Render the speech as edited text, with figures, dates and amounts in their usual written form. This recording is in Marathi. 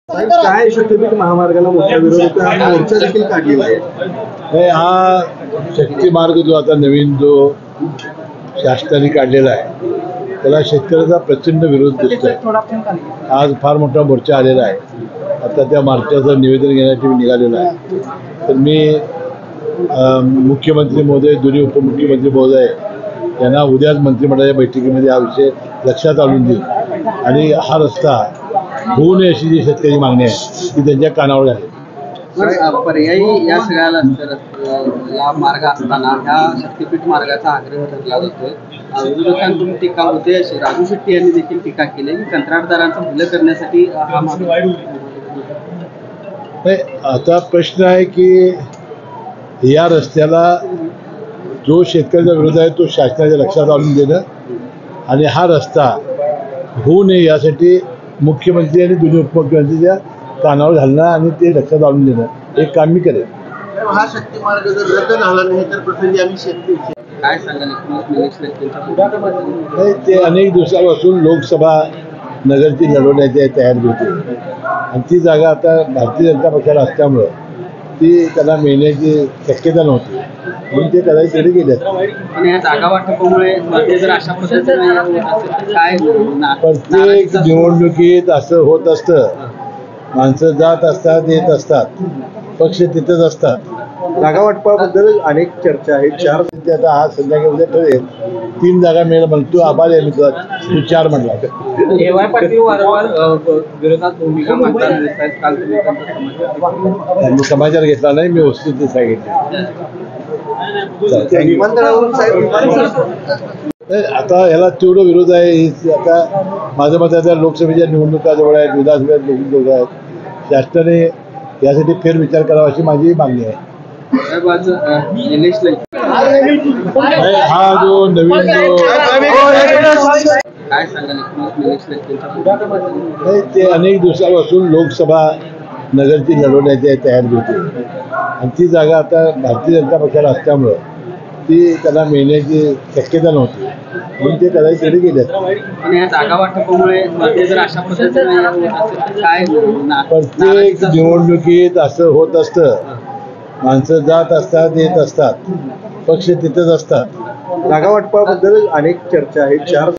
काय शक्तीपीठ महामार्गाला मोठा विरोध होता, हा मोर्चा देखील काढलेला आहे. हा शक्ती मार्ग जो आता नवीन जो शासनाने काढलेला आहे त्याला शेतकऱ्याचा प्रचंड विरोध दिसतोय. आज फार मोठा मोर्चा आलेला आहे. आता त्या मोर्चाचं निवेदन घेण्यासाठी मी निघालेलो आहे. तर मी मुख्यमंत्री महोदय, दोन्ही उपमुख्यमंत्री महोदय यांना उद्याच मंत्रिमंडळाच्या बैठकीमध्ये हा विषय लक्षात आणून देईल आणि हा रस्ता होऊ नये अशी जी शेतकरी मागणी आहे ती त्यांच्या कानावर आहे. पर्यायी या सगळ्याला लाभ मार्ग असताना ह्या शक्तीपीठ मार्गाचा आग्रह धरला जातोय. विरोधकांकडून टीका होते. राजू शेट्टी यांनी देखील टीका केली की कंत्राटदारांचं भलं करण्यासाठी हा मार्ग. आता प्रश्न आहे की या रस्त्याला जो शेतकऱ्याचा विरोध आहे तो शासनाच्या लक्षात आणून देणं आणि हा रस्ता होऊ नये यासाठी मुख्यमंत्री आणि दोन्ही उपमुख्यमंत्रीच्या कानावर घालणं आणि ते लक्षात आणून देणं हे काम मी करेन. हा शक्ती मार्ग जर रद्द झाला नाही तर प्रसंगी आम्ही शेतकरी काय सांगाल? ते अनेक दिवसापासून लोकसभा नगरची लढवण्याची तयारी होती आणि ती जागा आता भारतीय जनता पक्षाला असल्यामुळं ती त्याला मिळण्याची शक्यता नव्हती म्हणून ते करायला तरी गेले. आणि या जागा वाटपामुळे जर अशा पद्धतीने काय प्रत्येक निवडणुकीत असं होत असतं. माणसं जात असतात, येत असतात, पक्ष तिथंच असतात. जागा वाटपाबद्दल अनेक चर्चा आहेत. 4 आता हा संध्याकाळी उद्या ठरेल. 3 जागा मिळेल म्हणतो. आभार आहे मी तुला, तू 4 म्हणला. AY पाटील वारंवार विरोधात भूमिका मांडताना दिसतात. काल मी समाचार घेतला नाही, मी वस्तुस्थिती सांगितली. आता ह्याला तेवढं विरोध आहे. आता माझं मत आहे लोकसभेच्या निवडणुका जवळ आहेत, विधानसभेच्या निवडणुका आहेत. शासनाने यासाठी फेरविचार करावा अशी माझी मागणी आहे. हा जो नवीन काय सांगाल? ते अनेक दिवसापासून लोकसभा नगरची लढवण्याची तयारी होती आणि ती जागा आता भारतीय जनता पक्षाला असल्यामुळं ती त्याला मिळण्याची शक्यता नव्हती म्हणून ते करायला तरी गेले. आणि या जागा वाटपामुळे जर अशा पद्धतीने काय प्रत्येक निवडणुकीत असं होत असतं. माणसं जात असतात, येत असतात, पक्ष तिथंच असतात. जागा वाटपाबद्दल अनेक चर्चा आहेत. 4